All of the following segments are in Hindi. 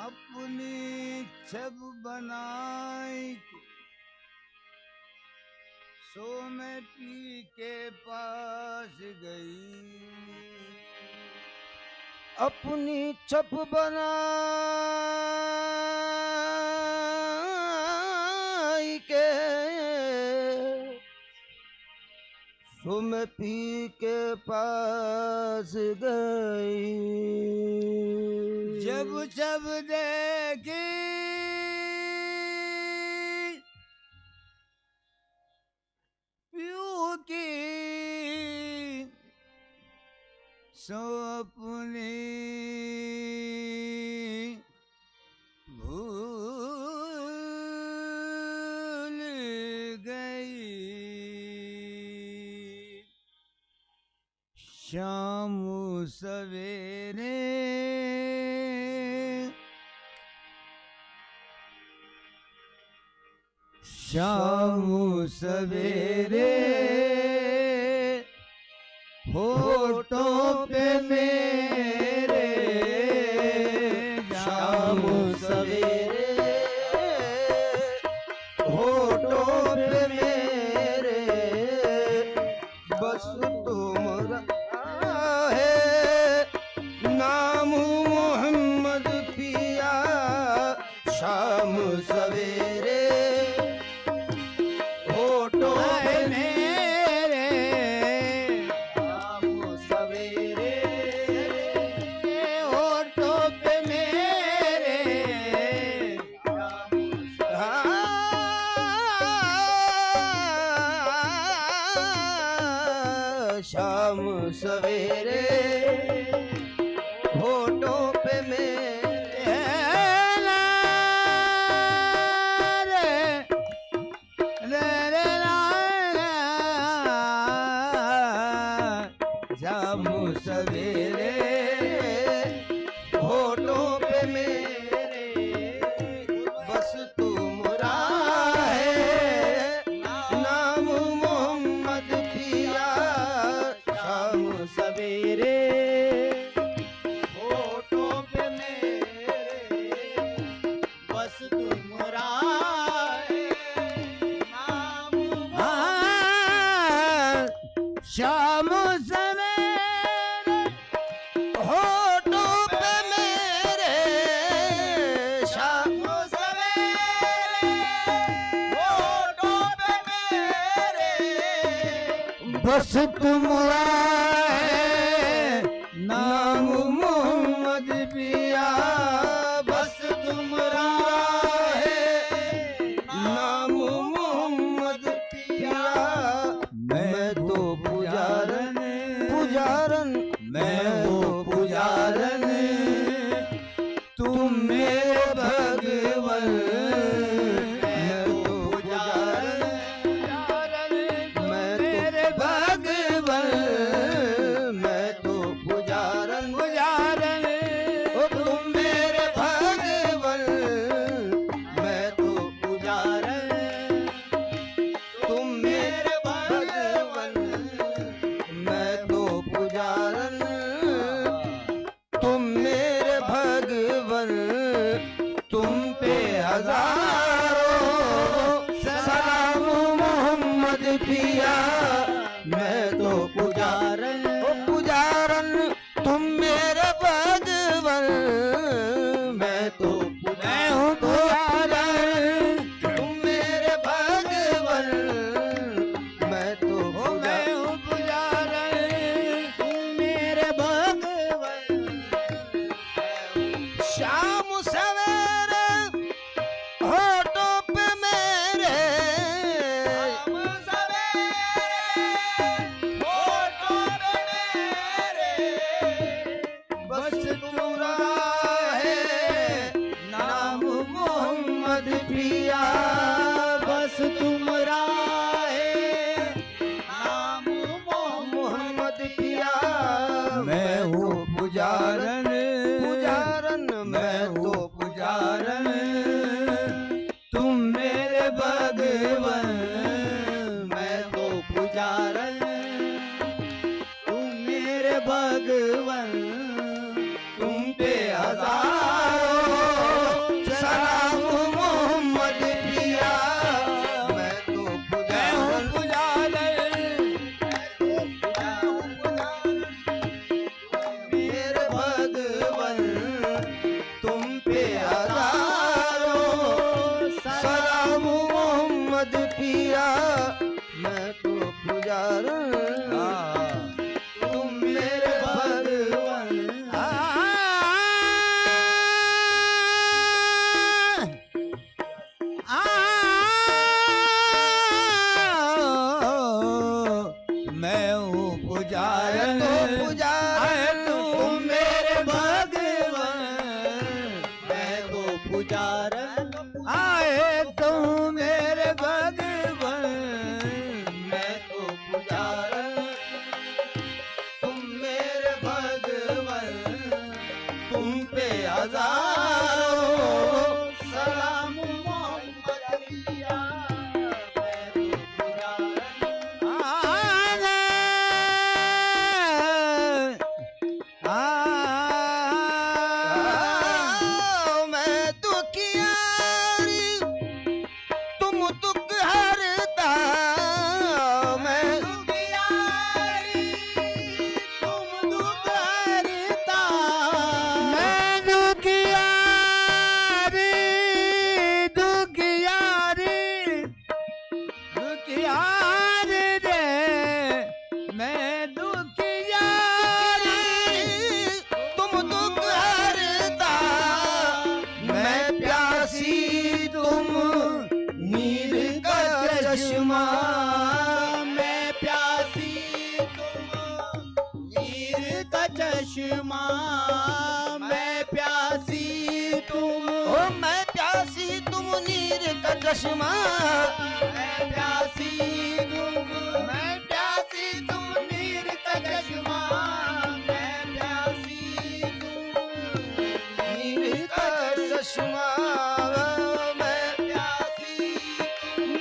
अपनी छब बनाई सो मैं पी के पास गई। अपनी छप बनाई के सो मैं पी के पास गई। जब जब देखी पीऊ की सो अपनी भूल गई। शाम सवेरे शाम सवेरे होठों पे मेरे शाम सवेरे होठों पे मेरे बस तुम्हारा है नाम मोहम्मद पिया। शाम सवेरे होठों पे मेरे शाम सवेरे होठों पे मेरे शाम सवेरे होठों पे मेरे शाम सवेरे होठों पे मेरे बस तुम्हारा है नाम मोहम्मद पिया। शाम सवेरे होठों पे मेरे बस तुम्हारा है नाम शाम सवेरे होठों पे मेरे शाम सवेरे होठों पे मेरे बस तुम्हारा है नाम मोहम्मद पिया। बस तुम्हारा है नाम मोहम्मद पिया। मैं तो पुजारन पुजारन मैं तो पुजारन तुम मेरे भगवन। मैं तो पुजारन मैं मेरे भगवन। मैं तो पुजारन पुजारन ओ तुम मेरे भगवन। मैं तो पुजारन तुम मेरे भगवन। मैं तो पुजारन तुम मेरे भगवन। तुम पे हजारों सलाम मोहम्मद पिया। मैं तो पुजारन ओ पुजारन तुम मेरे भगवन। मैं तो मैं हूँ पुजारन तुम मेरे भगवन। बस तुम्हारे नाम मोहम्मद पिया मैं हूँ पुजारन पुजारन मैं हूँ पुजारन तुम मेरे भगवन मैं तो पुजारन तुम मेरे भगवन तुम पे हजारों सलाम मोहम्मद पिया मैं तो पुजारन मेरे भगवन तुम पे हजारों सलाम मोहम्मद पिया मैं तो पुजारन तुम मेरे भगवन मैं हूँ पुजारन पुजारन तुम मेरे भगवन मैं तो पुजारन आए तुम मेरे भगवन मैं तो पुजारन तुम मेरे भगवन तुम पे हजारों सलाम मोहम्मद पिया मैं तो मैं दुखियारी तुम दुख हरता मैं दुखियारी तुम दुख हरता मैं दुखियारी दुखियारी दुखियारी रे मैं दुखियारी तुम दुख हरता मैं प्यासी तुम नीर का चश्मा मैं प्यासी तुम नीर का चश्मा मैं प्यासी तुम ओ मैं प्यासी तुम नीर का चश्मा मैं प्यासी तुम मैं प्यासी तुम नीर का चश्मा मैं प्यासी तुम नीर का चश्मा मैं प्यासी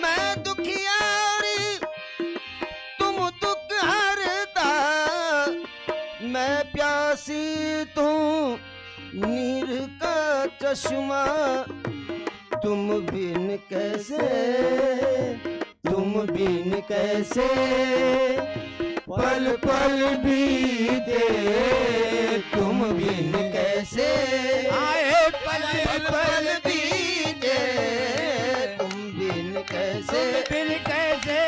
मैं दुखियारी तुम दुख हरता मैं प्यासी तुम नीर का चश्मा तुम बिन कैसे पल पल बीते तुम बिन कैसे आए पल पल बीते तुम बिन कैसे फिर कैसे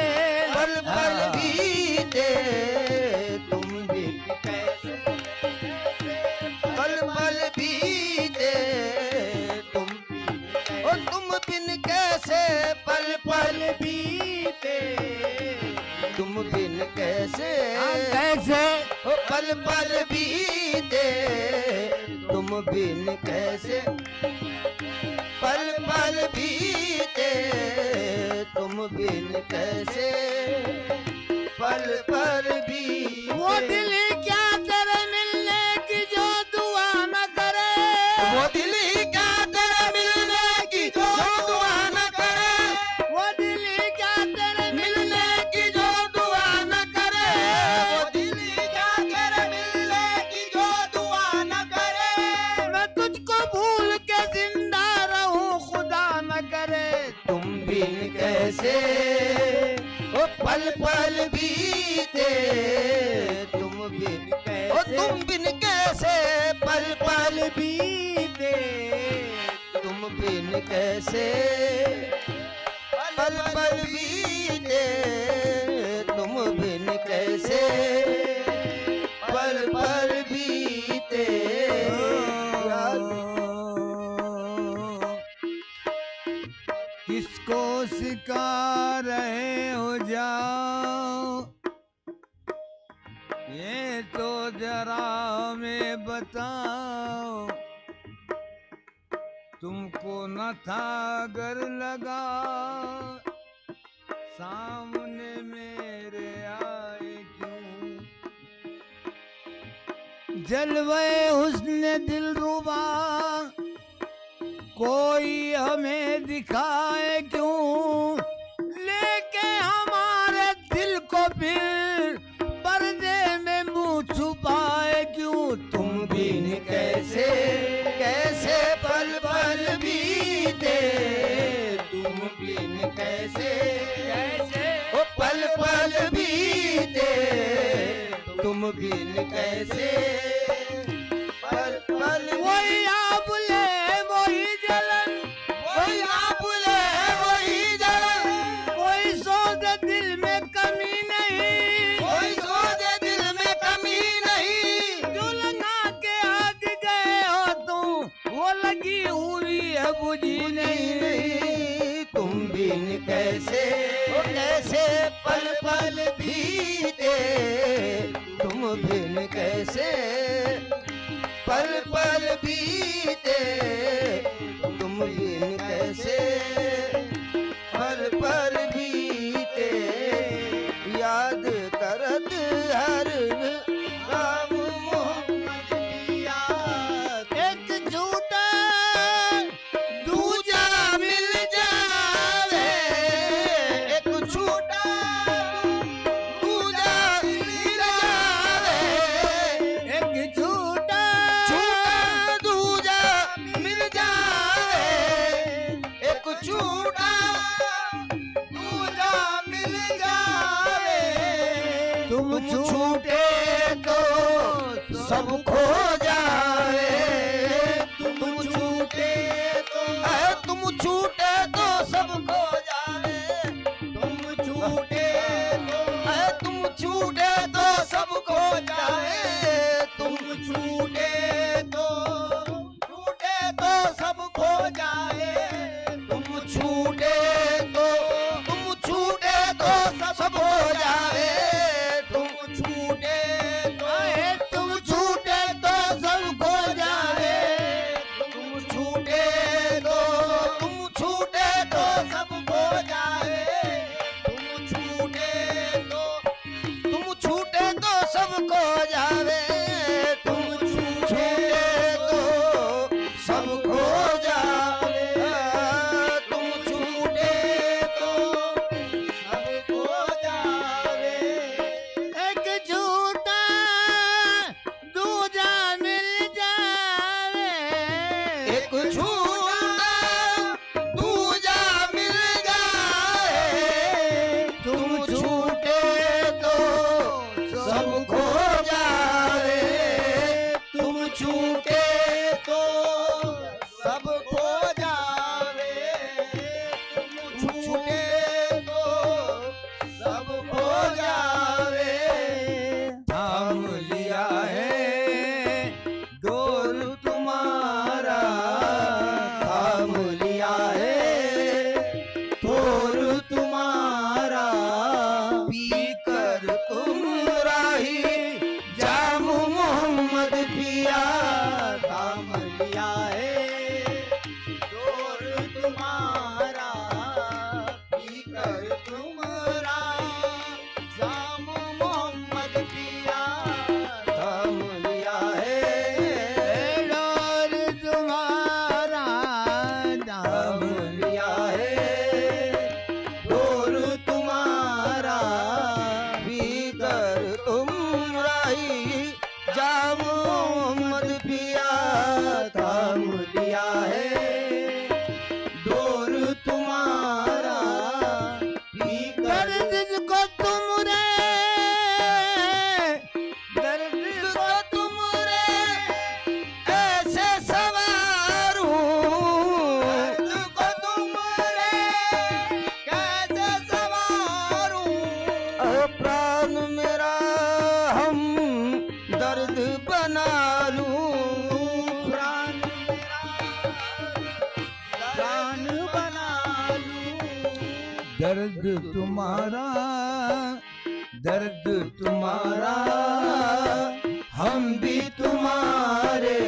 पल पल बीते तुम बिन कैसे पल पल बीते तुम ओ तुम बिन कैसे पल पल बीते तुम बिन कैसे कैसे ओ पल पल बीते तुम बिन कैसे पल पल बीते तुम बिन कैसे पल पल बीते वो दिल क्या करे मिलने की जो दुआ न करे वो दिल क्या तेरे मिलने की जो दुआ न करे वो दिल क्या करे मिलने की जो दुआ न करे वो दिल क्या करे मिलने की जो दुआ न करे मैं तुझको भूल के जिंदा रहूं खुदा न करे तुम बिन कैसे ओ पल पल बीते तुम बिन कैसे ओ तुम बिन कैसे पल पल बीते तुम बिन कैसे पल पल बीते तुम बिन कैसे पल पल बीते किसको सिखा रहे हो जाओ ये तो जरा हमें बताओ तुमको न था अगर लगा सामने मेरे आए क्यों, जलवे हुस्न दिलरुबा कोई हमें दिखाए क्यों, लेके हमारे दिल को फिर पर्दे में मुंह छुपाए क्यों। तुम बिन कैसे कैसे पल पल बीते, तुम बिन कैसे कैसे ओ पल पल बीते, तुम बिन कैसे पल पल वही आबुले वही जलन, वही आबुले वही जलन, कोई सोच दिल में कमी नहीं, कोई सोचे दिल में कमी नहीं, जो लगा के आग गए हो तुम वो लगी हुई है बुझी नहीं। नहीं तुम बिन कैसे ओ कैसे पल पल बीते, तुम बिन कैसे पल पल बीते, तुम बिन कैसे पल पल बीते, याद करत हर राम मोहम्मद पिया, एक झूठा दूजा मिल जावे, एक छूटा दूजा मिल जावे, एक झूठा छूटा दूजा मिल जावे, एक छूटा दूजा मिल जावे, तुम छूटे तो सब खो जावे, तुम छूटे तो तुम छूटे तो सब खो जावे, तुम छूटे तो तुम छूटे तो सब खो जाए, तुम छूटे तो सब खो जाए, तुम छूटे तो सब हो जाए, तुम छूटे तो सब खो जाए, तुम छूटे तो सब खो जाए, तुम छूटे तो सब खो जावे, तुम छूटे तो सब खो जावे, तुम छूटे तो सब खो जावे, एक झूठा दूजा मिल जावे, एक छूटा दूजा मिल जाए, तुम छूटे तो सब खो जावे, तुम छूटे तो सब खो जावे, तुम छूटे तो सब खो जावे, थाम लिया है डोर तुम्हारा, थाम लिया है डोर तुम्हारा, पीकर तुम राही जाम मोहम्मद पिया, थाम लिया है डोर तुम्हारा, पीकर तुम राही जाम मोहम्मद पिया, थाम लिया है डोर तुम्हारा थाम लिया है डोर तुम्हारा, भीतर तुम राही जाम मोहम्मद पिया, थाम लिया है डोर तुम्हारा, भीतर दर्द को तुम रे, दर्द को तुम रे ऐसे सवारूं, दर्द को तुम रे कैसे सवारूं, प्राण मेरा हम दर्द बना लूं, प्राण मेरा प्राण बना लूं, दर्द तुम्हारा, दर्द तुम्हारा हम भी तुम्हारे,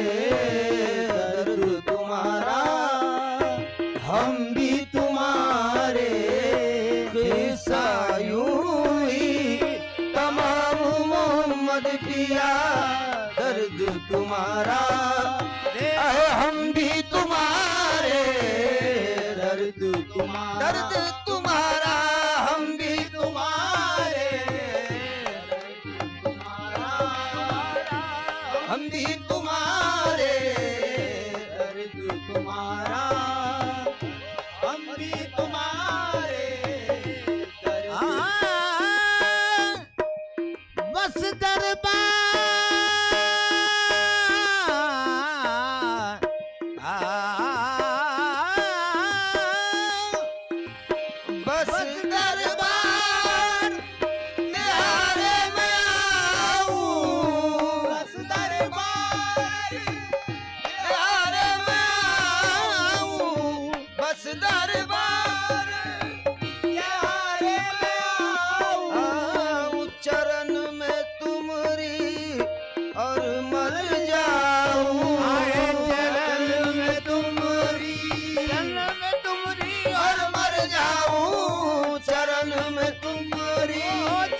दर्द तुम्हारा हम भी तुम्हारे, किस्सा तुम्हारा है, हम भी तुम्हारे, दर्द तुम्हारा, दर्द तुम्हारा, हम भी तुम्हारे, हम भी तुम्हारे, दर्द तुम्हारा, हम भी तुम्हारे, दर्द। बस दरबार, बस दरबार तेरे में आऊं, बस दरबार तेरे में आऊं, बस दरबार तेरे में आऊं, चरण में तुमरी और मर जाऊं, आए चरण में तुमरी, चरण में तुमरी और मर जाऊं, चरण में तुमरी,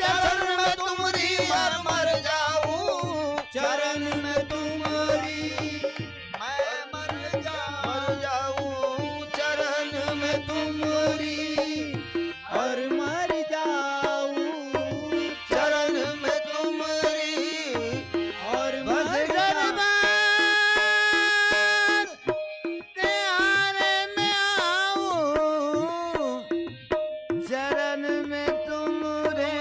चरण में तुमरी और मर जाऊं, चरण में तुमरी मैं मर जाऊं, चरण में तुमरी और मर जाऊं, चरण में तुमरी और बस मर जाऊं। दरबार तेरे में आऊं, चरण में तुमरे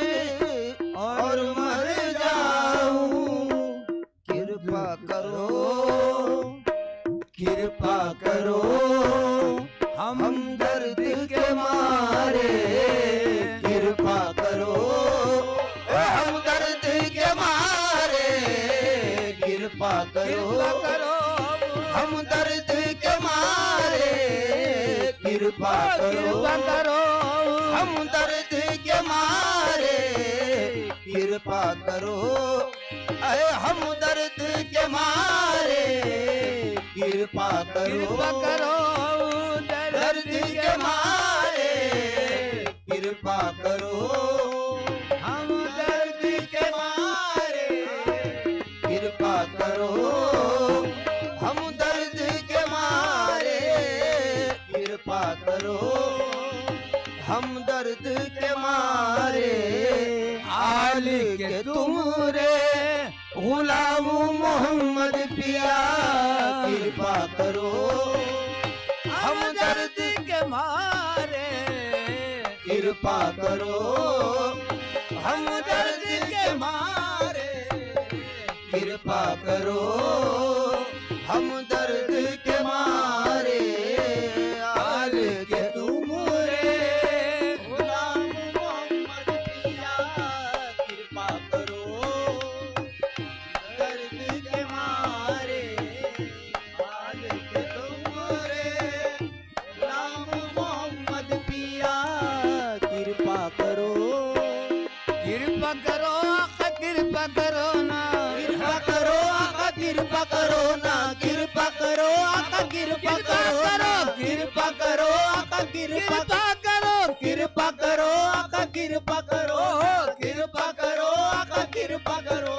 और मर जाऊं, कृपा करो, कृपा करो, हम दर्द के मारे, कृपा करो, हम दर्द के मारे, कृपा करो, हम दर्द के मारे, कृपा करो, हम दर्द के मारे, कृपा करो, अरे हम दर्द के मारे, कृपा करो, दर्द के मारे, कृपा करो, हम दर्द के मारे, कृपा करो, हम दर्द के मारे, कृपा करो, हम दर्द के मारे, हाल के तुमरे गुलाम मोहम्मद पिया, कृपा करो, हम दर्द के मारे कृपा करो, हम दर्द के मारे, कृपा करो, हम दर्द के मारे, हाल के तुमरे गुलाम मोहम्मद पिया, कृपा करो, दर्द के मारे, हाल के तुमरे गुलाम मोहम्मद पिया, कृपा करो, कृपा करो आका कृपा करो ना कृपा करो आका, कृपा करो ना, कृपा करो आका, कृपा करो, कृपा करो आका, कृपा करो कृपा करो आका, कृपा करो, कृपा करो आका, कृपा करो,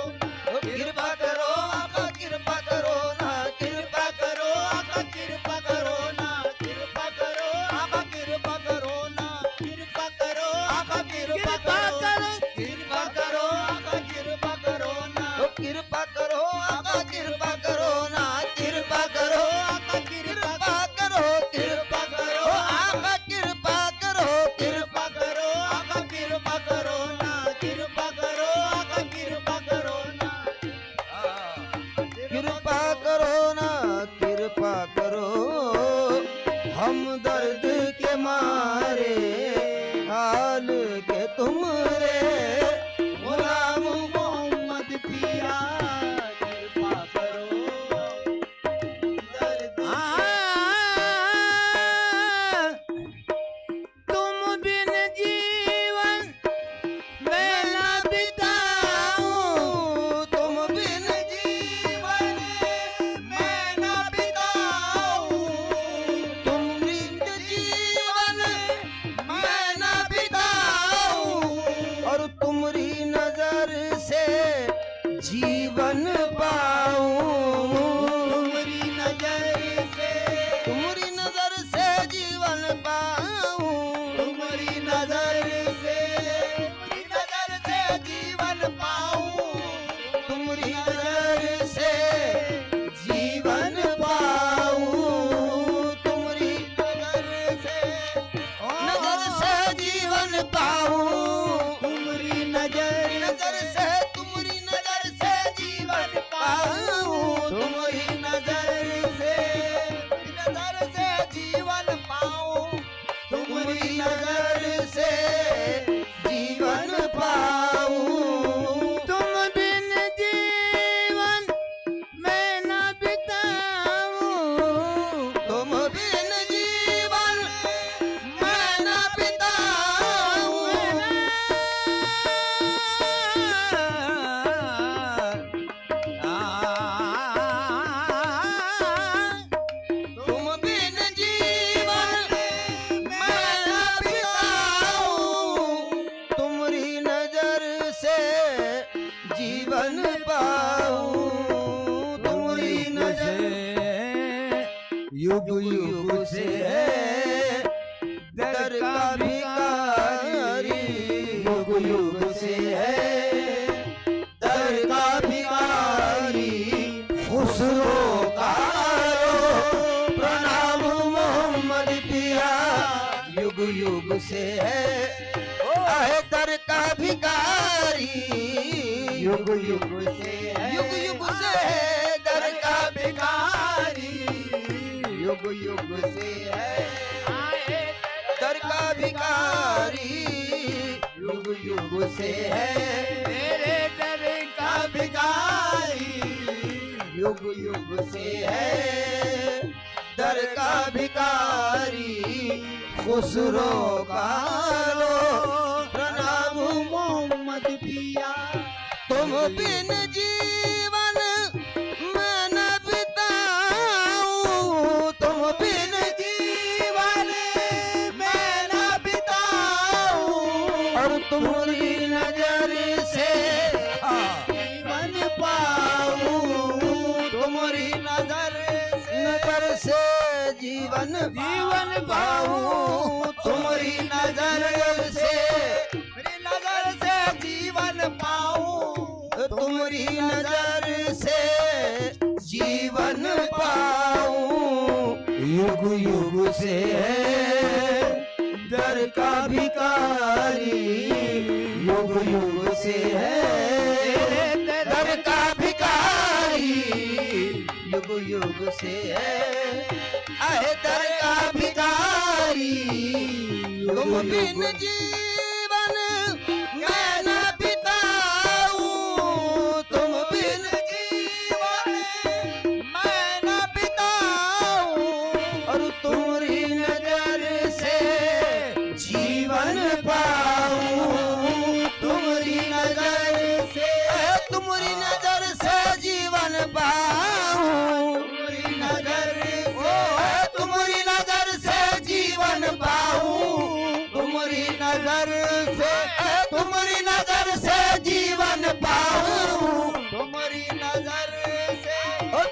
कृपा करो आका, कृपा करो ना, कृपा करो आका, कृपा करो ना, कृपा करो आका, कृपा करो ना, कृपा करो आका, कृपा करो, कृपा करो आका, कृपा करो ना, कृपा करो आका, कृपा करो ना, कृपा करो आका, कृपा करो, कृपा करो आका, कृपा करो, कृपा करो आका, कृपा करो ना, कृपा करो आका, कृपा करो ना, कृपा करो ना, कृपा करो, हम दर्द के मारे, हाल के तुमरे गुलाम मोहम्मद पिया, कृपा करो, दर्द तुम बिन जीवन मैं न बिताऊं, तुम बिन जीवन मैं न बिताऊं, तुम बिन जीवन मैं न बिताऊं, और तुम जीवन पाऊं, तुम्हारी नजर नजर से, तुम्हारी नजर से जीवन पाऊं, तुम्हारी नजर से जीवन पाऊं, तुम्हारी नजर से जीवन पाऊं। तुम बिन जीवन मैं न बिताऊं, तुम बिन जीवन मैं न बिताऊं, तुम बिन जीवन मैं न बिताऊं, तुम्हारी नजर से जीवन पाऊं, तुम्हारी नजर युग युग से है दर का भिखारी, युग युग से है दर का भिखारी, खुसरो का प्रणाम मोहम्मद पिया, युग युग से है दर का भिखारी, युग युग से है, युग युग से है दर का भिखारी, युग युग से है दर का भिखारी, युग युग से है मेरे दर का भिखारी, युग युग से है दर का भिखारी, खुसरो का लो प्रणाम मोहम्मद पिया। तुम बिन जीवन मैं न बिताऊं, तुम बिन जीवन मैं न बिताऊं, और तुम्हारी नजर से जीवन पाऊं, तुम्हारी नजर से जीवन जीवन पाऊं, तुम्हारी नजर से जीवन पाऊं, तुम्हारी नजर से जीवन पाऊं, युग युग से है दर का भिखारी, युग युग से है दर का भिखारी, युग युग से है दर का भिखारी, तुम बिन जीवन मैं न बिताऊं, तुम बिन जीवन मैं न बिताऊं, और तुम्हारी नजर से जीवन पाऊं, तुम्हारी नजर से, तुम्हारी नजर से जीवन पाऊं, तुम्हारी नजर से जीवन पाऊं, तुम्हारी नजर से, तुम्हारी नजर से जीवन पाऊं, तुम्हारी नजर से,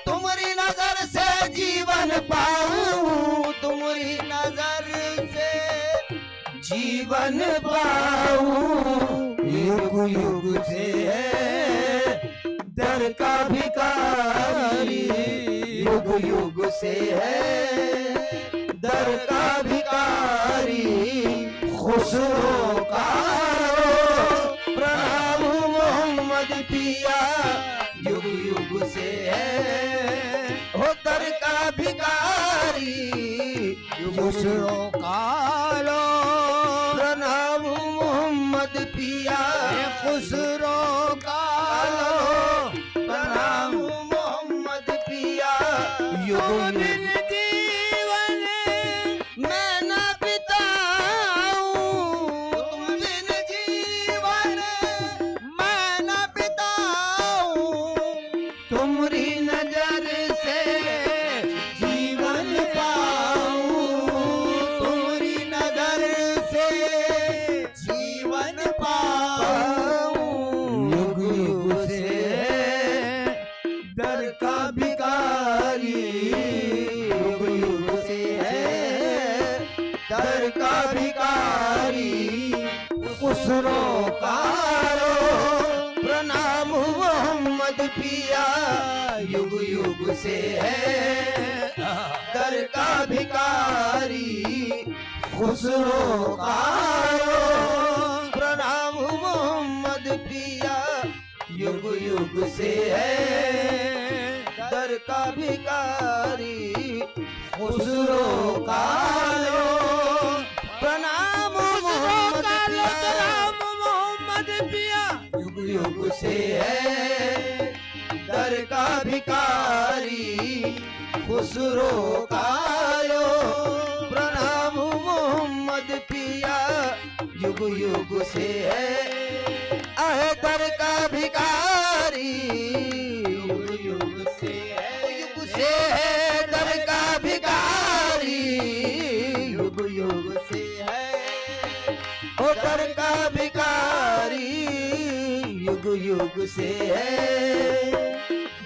तुम्हारी नजर से जीवन पाऊं, तुम्हारी नजर से जीवन पाऊं, युग युग से है दर का भिखारी, युग युग से है दर का भिखारी, खुसरो का प्रणाम मोहम्मद पिया, युग युग से है दर का भिखारी, खुसरो का प्रणाम मोहम्मद पिया, खुसरो का प्रणाम मोहम्मद पिया, युग बिन जीवन मैं न बिताऊं, तुम बिन जीवन मैं न बिताऊं, तुम्हारी नजर से जीवन पाऊं, तुम्हारी नजर से जीवन पाऊं, युग युग से दर का भिखारी, युग युग से है दर का भिखारी, खुसरो का प्रणाम मोहम्मद पिया, युग युग से है दर का भिखारी, खुसरो का युग से है दर का भिखारी खुसरो कालो प्रणाम मोहम्मद पिया युग युग से है दर का भिखारी खुसरो कालो प्रणाम मोहम्मद पिया युग युग से है आहे दर का भिखारी युग युग से है दर का भिखारी युग युग से है ओ दर का भिखारी युग युग से है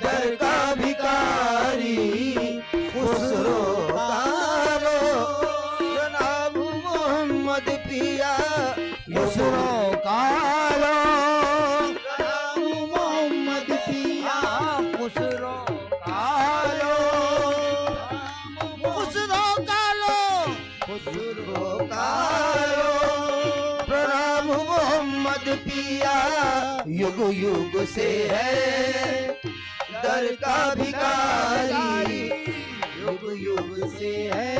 दर का भिखारी खुसरो कालो प्रणाम मोहम्मद पिया खुसरो कालो प्रणाम मोहम्मद पिया खुसरो कालो खुसरो कालो खुसरो कालो प्रणाम मोहम्मद पिया युग युग से है दर का भिखारी युग युग से है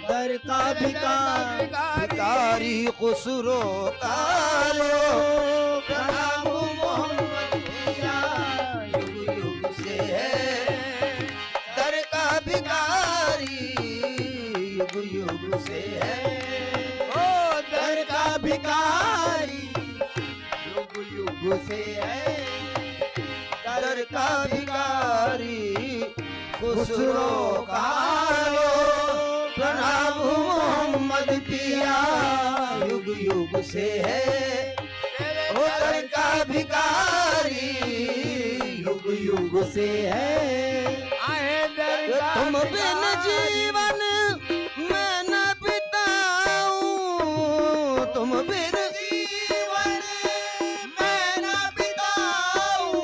दर का भिखारी खुसरो कालो प्रणाम मोहम्मद पिया युग युग से है दर का भिखारी युग युग से है ओ दर का भिखारी युग युग से है दर का भिखारी खुसरो कालो प्रणाम मोहम्मद पिया युग युग से है ओ दर का भिखारी युग युग से है आहे दर का तुम बिन जीवन मैं न बिताऊं तुम बिन जीवन मैं न बिताऊं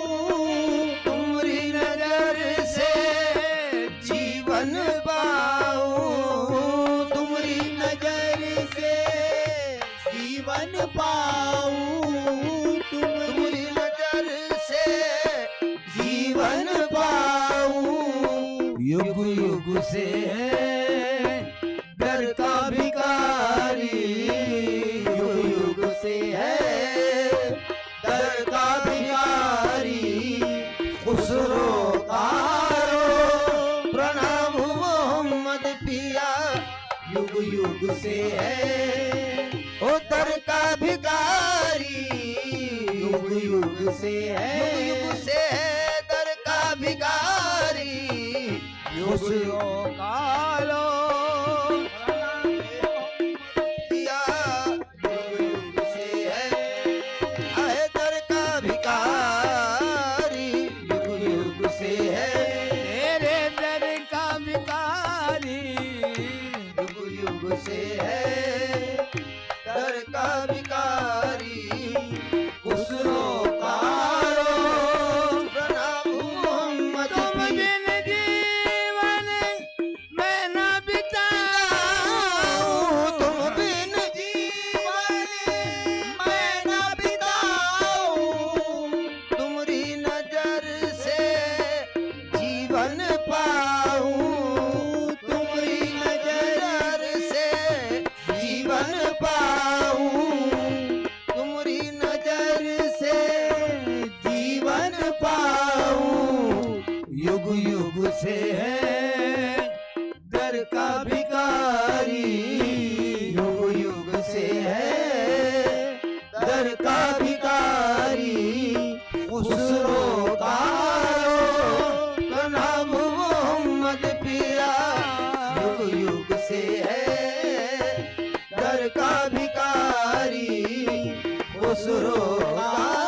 तुम्हारी नजर से जीवन पाऊं तुम्हारी नजर से जीवन पाऊं तुम्हारी नजर से जीवन पाऊं युग युग से है दर का भिखारी युग युग से है दर का भिखारी खुसरो कालो प्रणाम मोहम्मद पिया युग युग से है ओ दर का भिखारी युग युग से है युग से है दर का भिखारी खुसरो कालो पिया युग युग से है आहे दर का भिखारी युग युग से है तेरे दर का भिखारी युग युग से है दर का भिखारी खुसरो कालो प्रणाम मोहम्मद तुम बिन जीवन मैं न बिताऊं तुम बिन जीवन मैं न बिताऊं तुम्हारी नजर से जीवन पाऊं तुम्हारी नजर से जीवन पाऊं तुम्हारी नजर से जीवन पाऊं युग युग से है दर का भिखारी युग युग से है दर का भिखारी खुसरो कालो प्रणाम मोहम्मद पिया युग युग से है दर का भिखारी खुसरो कालो